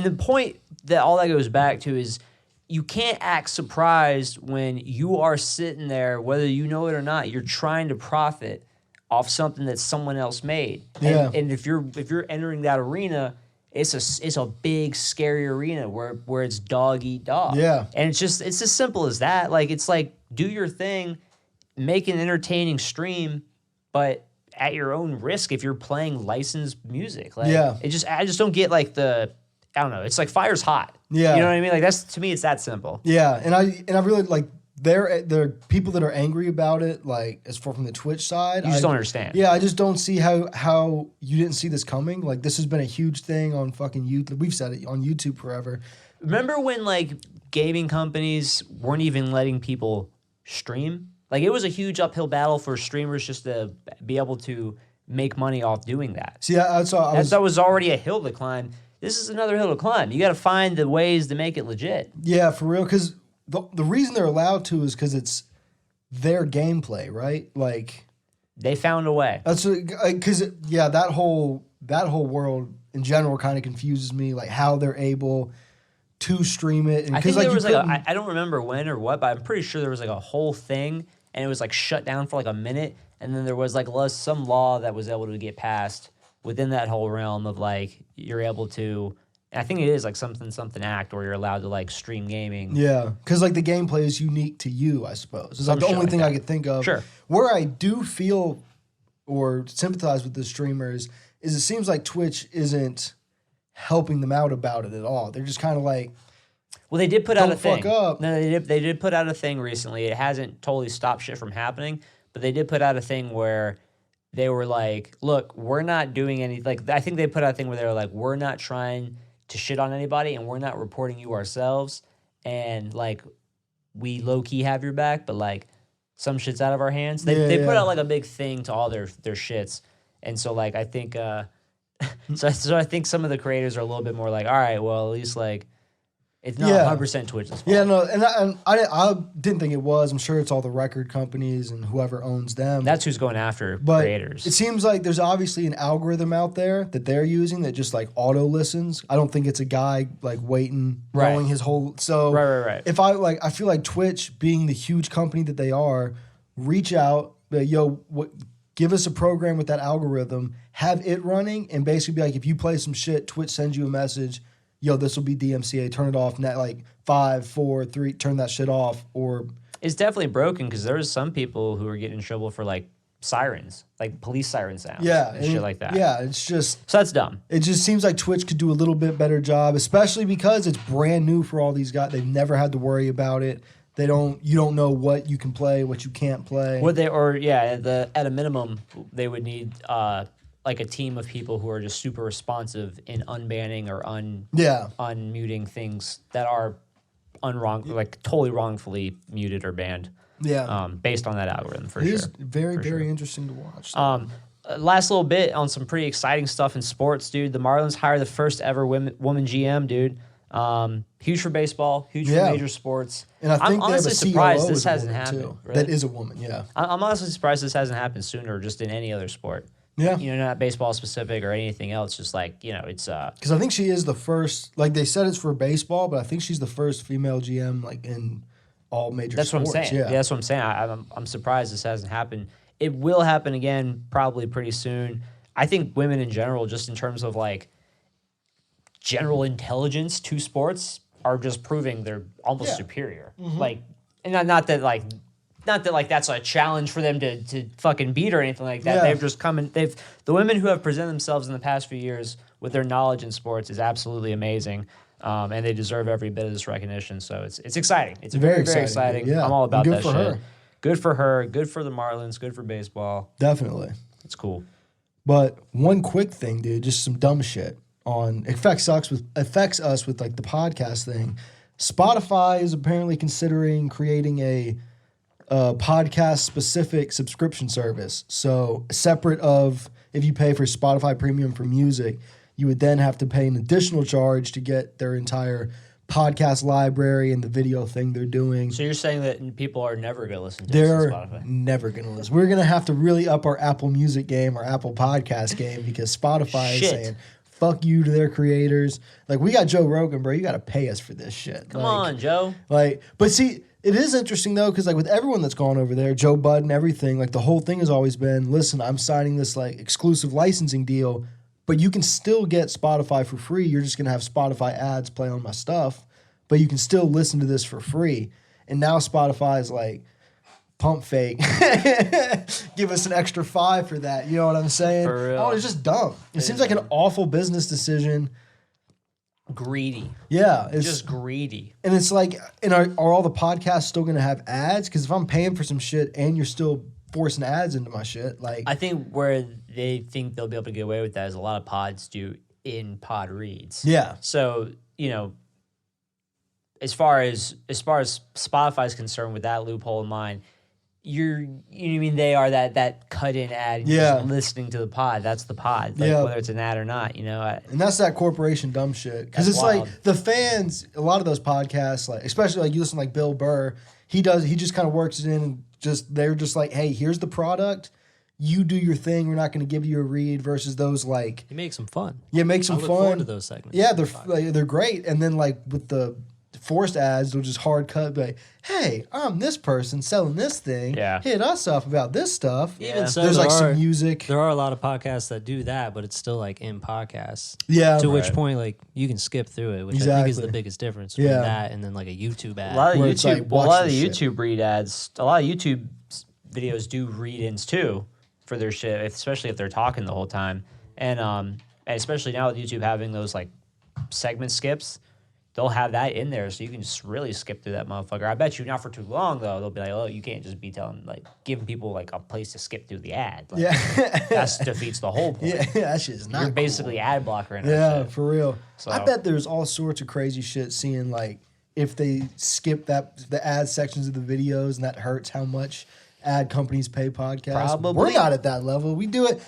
the point that all that goes back to is you can't act surprised when you are sitting there, whether you know it or not, you're trying to profit off something that someone else made. Yeah. And if you're entering that arena, it's a big scary arena where it's dog eat dog. Yeah. And it's as simple as that. Like, it's like, do your thing, make an entertaining stream, but at your own risk if you're playing licensed music. Like, Yeah. I just don't get like I don't know. It's like fire's hot. Yeah. You know what I mean? Like, to me, it's that simple. Yeah, and I really like there are people that are angry about it, like as far from the Twitch side. You just don't understand. Yeah, I just don't see how you didn't see this coming. Like this has been a huge thing on fucking YouTube. We've said it on YouTube forever. Remember when like gaming companies weren't even letting people stream? Like, it was a huge uphill battle for streamers just to be able to make money off doing that. See, that was already a hill to climb. This is another hill to climb. You got to find the ways to make it legit. yeah, for real. Because the reason they're allowed to is because it's their gameplay, right? Like They found a way. That's because that whole world in general kind of confuses me, like how they're able to stream it. And I think like there was I don't remember when or what, but I'm pretty sure there was like a whole thing, and it was like shut down for like a minute, and then there was like some law that was able to get passed within that whole realm of like you're able to. I think it is like something act where you're allowed to like stream gaming. Yeah, because like the gameplay is unique to you, I suppose. It's like the only thing I could think of. Sure. Where I do feel or sympathize with the streamers is it seems like Twitch isn't helping them out about it at all. They're just kind of like, well, they did put out a thing. Don't fuck up. No, they did put out a thing recently. It hasn't totally stopped shit from happening, but they did put out a thing where they were like, look, we're not doing any, like, I think they put out a thing where they were like, we're not trying to shit on anybody, and we're not reporting you ourselves, and like we low key have your back, but like some shit's out of our hands. They put out like a big thing to all their shits, and so like I think so I think some of the creators are a little bit more like, all right, well at least like it's not 100% Twitch's fault. Yeah, no, and I didn't think it was. I'm sure it's all the record companies and whoever owns them. That's who's going after but creators. It seems like there's obviously an algorithm out there that they're using that just like auto listens. I don't think it's a guy like waiting, knowing his whole. So right. If I feel like Twitch, being the huge company that they are, reach out, give us a program with that algorithm, have it running, and basically be like, if you play some shit, Twitch sends you a message. Yo, this will be DMCA. Turn it off. Net like 5, 4, 3. Turn that shit off. Or it's definitely broken because there's some people who are getting in trouble for like sirens, like police siren sounds, and shit like that. Yeah, it's just so that's dumb. It just seems like Twitch could do a little bit better job, especially because it's brand new for all these guys. They've never had to worry about it. You don't know what you can play, what you can't play. At a minimum, they would need like a team of people who are just super responsive in unbanning or unmuting things that are like totally wrongfully muted or banned. Yeah. Based on that algorithm for sure. It is very interesting to watch. Last little bit on some pretty exciting stuff in sports, dude. The Marlins hired the first ever woman GM, dude. Huge for baseball, huge for major sports. And I think I'm honestly surprised this hasn't happened. Too. Really. That is a woman, yeah. I'm honestly surprised this hasn't happened sooner, just in any other sport. Yeah. Not baseball specific or anything else. Just like, it's because I think she is the first. Like they said, it's for baseball, but I think she's the first female GM like in all major. That's sports. What I'm saying. Yeah, that's what I'm saying. I'm surprised this hasn't happened. It will happen again, probably pretty soon. I think women in general, just in terms of like general intelligence to sports, are just proving they're almost superior. Mm-hmm. Like, and not that that's a challenge for them to fucking beat or anything like that. Yeah. They've just come in. The women who have presented themselves in the past few years with their knowledge in sports is absolutely amazing, and they deserve every bit of this recognition. So it's exciting. It's very exciting. Yeah. I'm all about that shit. Her. Good for her. Good for the Marlins. Good for baseball. Definitely. It's cool. But one quick thing, dude, just some dumb shit affects us with like the podcast thing. Spotify is apparently considering creating a podcast-specific subscription service. So separate of if you pay for Spotify Premium for music, you would then have to pay an additional charge to get their entire podcast library and the video thing they're doing. So you're saying that people are never going to listen to Spotify? They're never going to listen. We're going to have to really up our Apple Music game, our Apple Podcast game, because Spotify is saying, fuck you to their creators. Like, we got Joe Rogan, bro. You got to pay us for this shit. Come on, Joe. But see, it is interesting, though, because, like, with everyone that's gone over there, Joe Budden, everything, like, the whole thing has always been, listen, I'm signing this, like, exclusive licensing deal, but you can still get Spotify for free. You're just going to have Spotify ads play on my stuff, but you can still listen to this for free. And now Spotify is like, pump fake. Give us an extra $5 for that. You know what I'm saying? For real. Oh, it's just dumb. It seems like an awful business decision. Greedy. Yeah. It's just greedy. And it's like, are all the podcasts still going to have ads? Because if I'm paying for some shit and you're still forcing ads into my shit, like... I think where they think they'll be able to get away with that is a lot of pods do in-pod reads. Yeah. So, as far as Spotify is concerned, with that loophole in mind, they are that cut-in ad. And you're just listening to the pod. That's the pod, whether it's an ad or not. And that's that corporation dumb shit. Because it's wild. Like the fans. A lot of those podcasts, like especially like you listen to like Bill Burr, he just kind of works it in and they're just like, hey, here's the product. you do your thing. We're not going to give you a read versus those like He makes them fun. makes them I look fun. forward to those segments. Yeah, they're great. And then like with the forced ads, they'll just hard cut. Be like, hey, I'm this person selling this thing. Yeah. Hit us up about this stuff. Even so, There's there like are, some music. There are a lot of podcasts that do that, but it's still like in podcasts. Yeah. To which point, like you can skip through it, which I think is the Exactly. biggest difference between Yeah. that and then like a YouTube ad. A lot of Where it's YouTube, like, well, a watch lot of the this shit. YouTube read ads, a lot of YouTube videos do read-ins too for their shit, especially if they're talking the whole time. And especially now with YouTube having those like segment skips, they'll have that in there, so you can just really skip through that motherfucker. I bet you not for too long though. They'll be like, oh, you can't just be giving people like a place to skip through the ad. Like, that defeats the whole point. Yeah, that shit is not You're cool. basically ad blocker in Yeah, that shit. for real. So- I bet there's all sorts of crazy shit seeing like if they skip the ad sections of the videos and that hurts how much ad companies pay podcasts. Probably. We're not at that level. We do it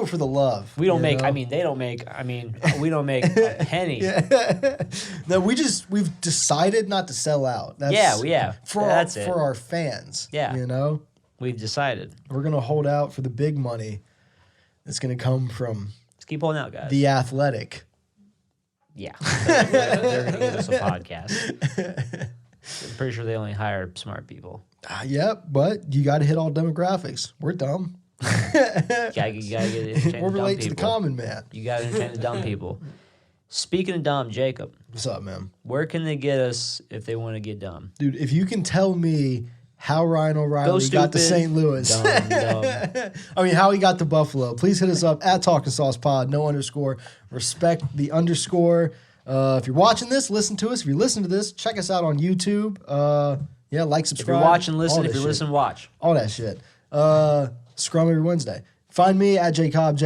for the love. We don't you make. know? I mean, they don't make. I mean, we don't make a penny. No, we've decided not to sell out. That's, Yeah. For That's it. for our fans. Yeah. You know? We've decided. We're gonna hold out for the big money that's gonna come from Let's keep holding out, guys. The Athletic. Yeah, they're going to give us a podcast. I'm pretty sure they only hire smart people. Yep, but you got to hit all demographics. We're dumb. You gotta get entertain We're the dumb related to the people. common man. You got to entertain the dumb people. Speaking of dumb, Jacob, What's up, man? where can they get us if they want to get dumb? Dude, if you can tell me how Ryan Go O'Reilly got to stupid. St. Louis, Dumb. I mean, how he got to Buffalo, please hit us up at Talkin Sauce Pod, no underscore, respect the underscore. If you're watching this, listen to us. If you're listening to this, check us out on YouTube. Yeah, like, If subscribe. you're watching, listen. all If that you're shit. listening, watch. All that shit. Scrum every Wednesday. Find me at Jacob,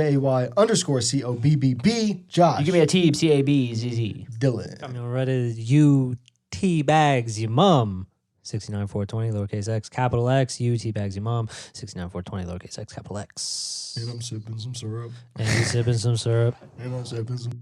JAY_COBBB. Josh. You give me a T, C-A-B-Z-Z. Dylan. I'm ready. You T-bags your mum. 69420 lowercase x capital X. You T-bags your mum. 69420 lowercase x capital X. And I'm sipping some syrup. And you sipping some syrup. And I'm sipping some.